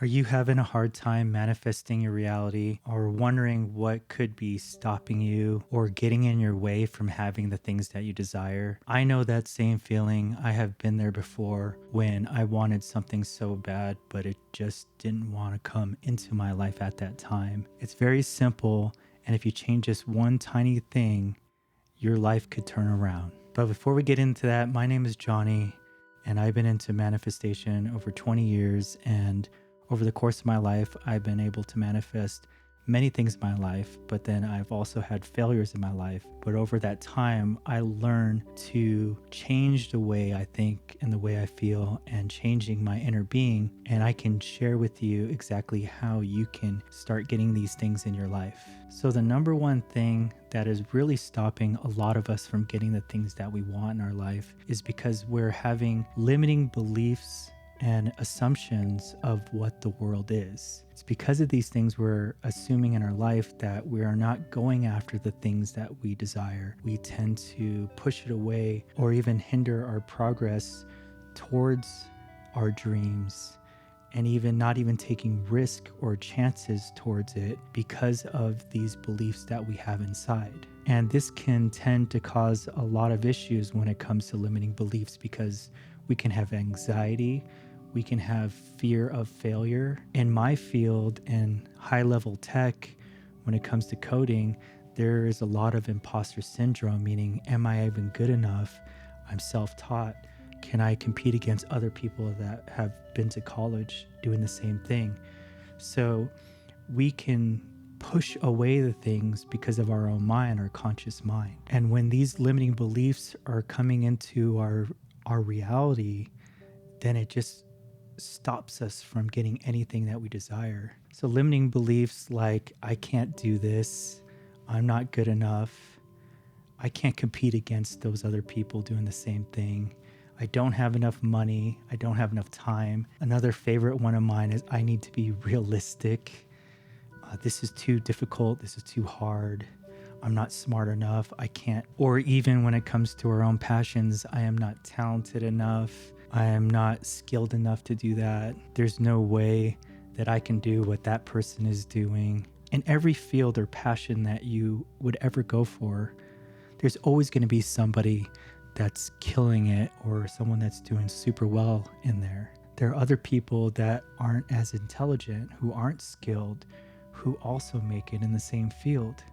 Are you having a hard time manifesting your reality or wondering what could be stopping you or getting in your way from having the things that you desire? I know that same feeling. I have been there before when I wanted something so bad, but it just didn't want to come into my life at that time. It's very simple, and if you change just one tiny thing, your life could turn around. But before we get into that, my name is Johnny, and I've been into manifestation over 20 years. And over the course of my life, I've been able to manifest many things in my life, but then I've also had failures in my life. But over that time, I learned to change the way I think and the way I feel and changing my inner being. And I can share with you exactly how you can start getting these things in your life. So the number one thing that is really stopping a lot of us from getting the things that we want in our life is because we're having limiting beliefs and assumptions of what the world is. It's because of these things we're assuming in our life that we are not going after the things that we desire. We tend to push it away or even hinder our progress towards our dreams, and even not even taking risk or chances towards it because of these beliefs that we have inside. And this can tend to cause a lot of issues when it comes to limiting beliefs, because we can have anxiety, we can have fear of failure. In my field, in high-level tech, when it comes to coding, there is a lot of imposter syndrome, meaning, am I even good enough? I'm self-taught. Can I compete against other people that have been to college doing the same thing? So we can push away the things because of our own mind, our conscious mind. And when these limiting beliefs are coming into our reality, then it just stops us from getting anything that we desire. So limiting beliefs like, I can't do this, I'm not good enough, I can't compete against those other people doing the same thing, I don't have enough money, I don't have enough time. Another favorite one of mine is, I need to be realistic. This is too difficult, this is too hard, I'm not smart enough, I can't. Or even when it comes to our own passions, I am not talented enough, I am not skilled enough to do that. There's no way that I can do what that person is doing. In every field or passion that you would ever go for, there's always going to be somebody that's killing it or someone that's doing super well in there. There are other people that aren't as intelligent, who aren't skilled, who also make it in the same field.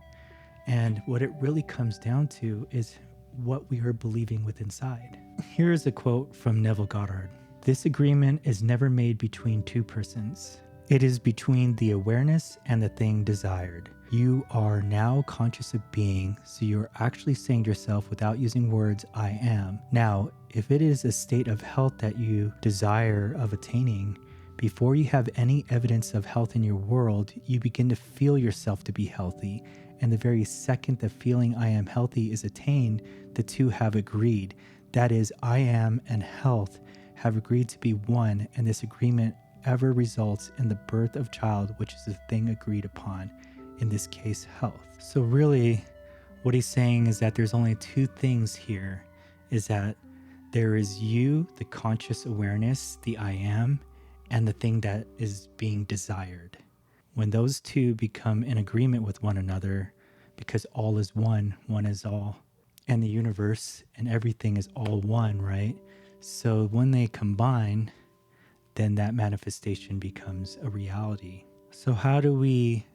And what it really comes down to is what we are believing with inside. Here is a quote from Neville Goddard. This agreement is never made between two persons. It is between the awareness and the thing desired. You are now conscious of being, so you're actually saying to yourself without using words, I am. Now, if it is a state of health that you desire of attaining, before you have any evidence of health in your world, you begin to feel yourself to be healthy. And the very second the feeling I am healthy is attained, the two have agreed. That is, I am and health have agreed to be one, and this agreement ever results in the birth of child, which is the thing agreed upon, in this case, health. So really, what he's saying is that there's only two things here, is that there is you, the conscious awareness, the I am, and the thing that is being desired. When those two become in agreement with one another, because all is one, one is all, and the universe and everything is all one, right? So when they combine, then that manifestation becomes a reality. So how do we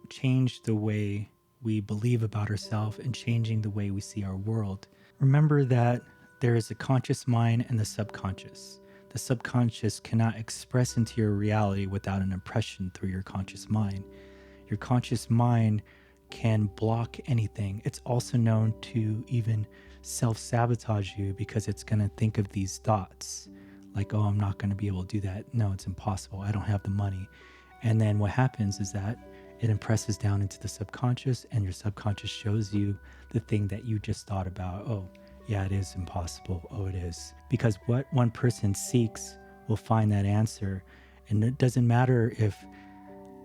change the way we believe about ourselves and changing the way we see our world? Remember that there is a conscious mind and the subconscious. The subconscious cannot express into your reality without an impression through your conscious mind. Your conscious mind can block anything. It's also known to even self-sabotage you because it's going to think of these thoughts like, oh, I'm not going to be able to do that. No, it's impossible. I don't have the money. And then what happens is that it impresses down into the subconscious, and your subconscious shows you the thing that you just thought about. Oh, yeah, it is impossible. Oh, it is. Because what one person seeks will find that answer. And it doesn't matter if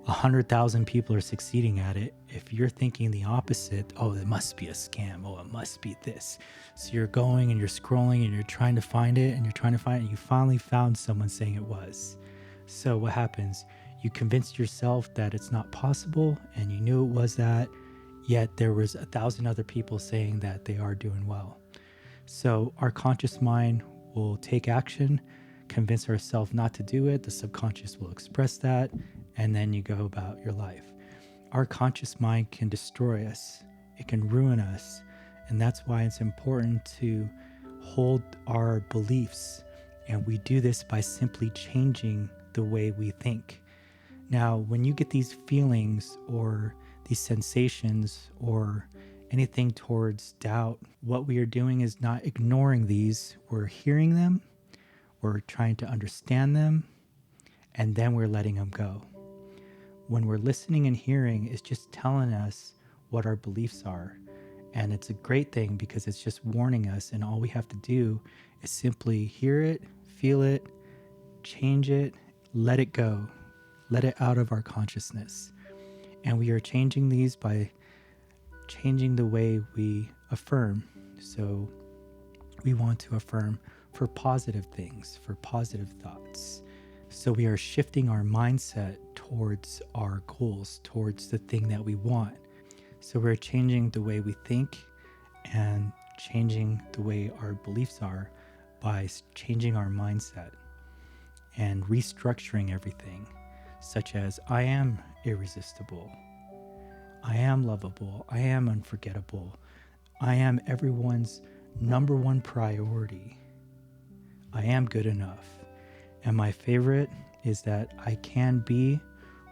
100,000 people are succeeding at it. If you're thinking the opposite, oh, it must be a scam. Oh, it must be this. So you're going and you're scrolling and you're trying to find it and you're trying to find it. And you finally found someone saying it was. So what happens? You convinced yourself that it's not possible and you knew it was that, yet there was 1,000 other people saying that they are doing well. So our conscious mind will take action, convince ourselves not to do it. The subconscious will express that, and then you go about your life. Our conscious mind can destroy us. It can ruin us. And that's why it's important to hold our beliefs. And we do this by simply changing the way we think. Now, when you get these feelings or these sensations or anything towards doubt, what we are doing is not ignoring these. We're hearing them, we're trying to understand them, and then we're letting them go. When we're listening and hearing, it's just telling us what our beliefs are. And it's a great thing because it's just warning us, and all we have to do is simply hear it, feel it, change it, let it go, let it out of our consciousness. And we are changing these by changing the way we affirm. So we want to affirm for positive things, for positive thoughts. So we are shifting our mindset towards our goals, towards the thing that we want. So we're changing the way we think and changing the way our beliefs are by changing our mindset and restructuring everything, such as I am irresistible, I am lovable, I am unforgettable, I am everyone's number one priority, I am good enough. And my favorite is that I can be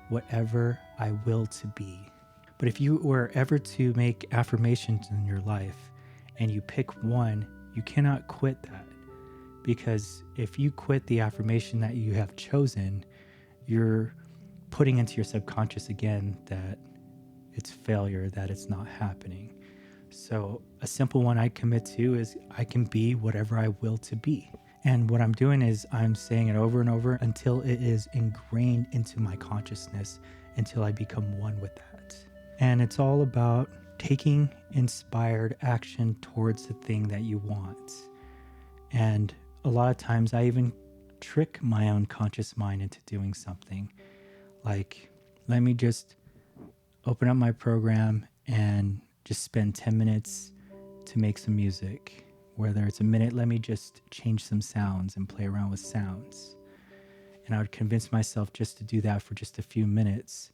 whatever I will to be. But if you were ever to make affirmations in your life and you pick one, you cannot quit that. Because if you quit the affirmation that you have chosen, you're putting into your subconscious again that it's failure, that it's not happening. So a simple one I commit to is I can be whatever I will to be. And what I'm doing is I'm saying it over and over until it is ingrained into my consciousness, until I become one with that. And it's all about taking inspired action towards the thing that you want. And a lot of times I even trick my own conscious mind into doing something. Like, let me just open up my program and just spend 10 minutes to make some music. Whether it's a minute, let me just change some sounds and play around with sounds. And I would convince myself just to do that for just a few minutes.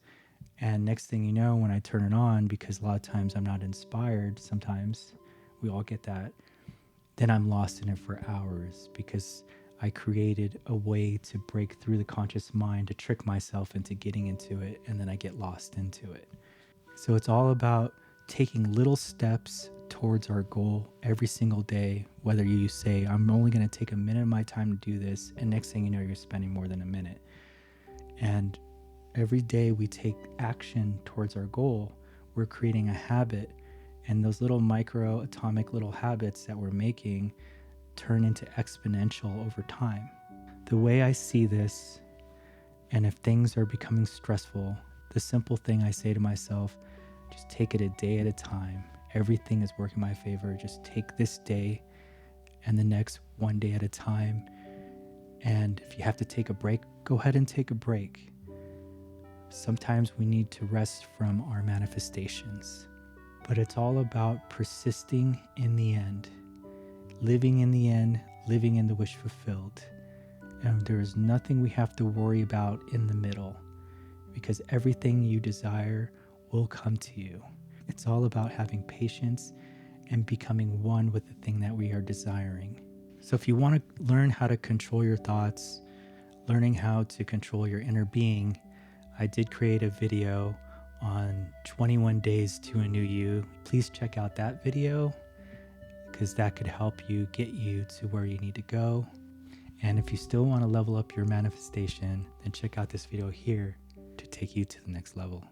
And next thing you know, when I turn it on, because a lot of times I'm not inspired, sometimes we all get that, then I'm lost in it for hours because I created a way to break through the conscious mind to trick myself into getting into it, and then I get lost into it. So it's all about taking little steps towards our goal every single day, whether you say, I'm only going to take a minute of my time to do this, and next thing you know, you're spending more than a minute. And every day we take action towards our goal, we're creating a habit, and those little micro atomic little habits that we're making turn into exponential over time. The way I see this, and if things are becoming stressful, the simple thing I say to myself, just take it a day at a time. Everything is working in my favor. Just take this day and the next one day at a time. And if you have to take a break, go ahead and take a break. Sometimes we need to rest from our manifestations, but it's all about persisting in the end, living in the end, living in the wish fulfilled. And there is nothing we have to worry about in the middle, because everything you desire will come to you. It's all about having patience and becoming one with the thing that we are desiring. So if you want to learn how to control your thoughts, learning how to control your inner being, I did create a video on 21 days to a new you. Please check out that video because that could help you get you to where you need to go. And if you still want to level up your manifestation, then check out this video here to take you to the next level.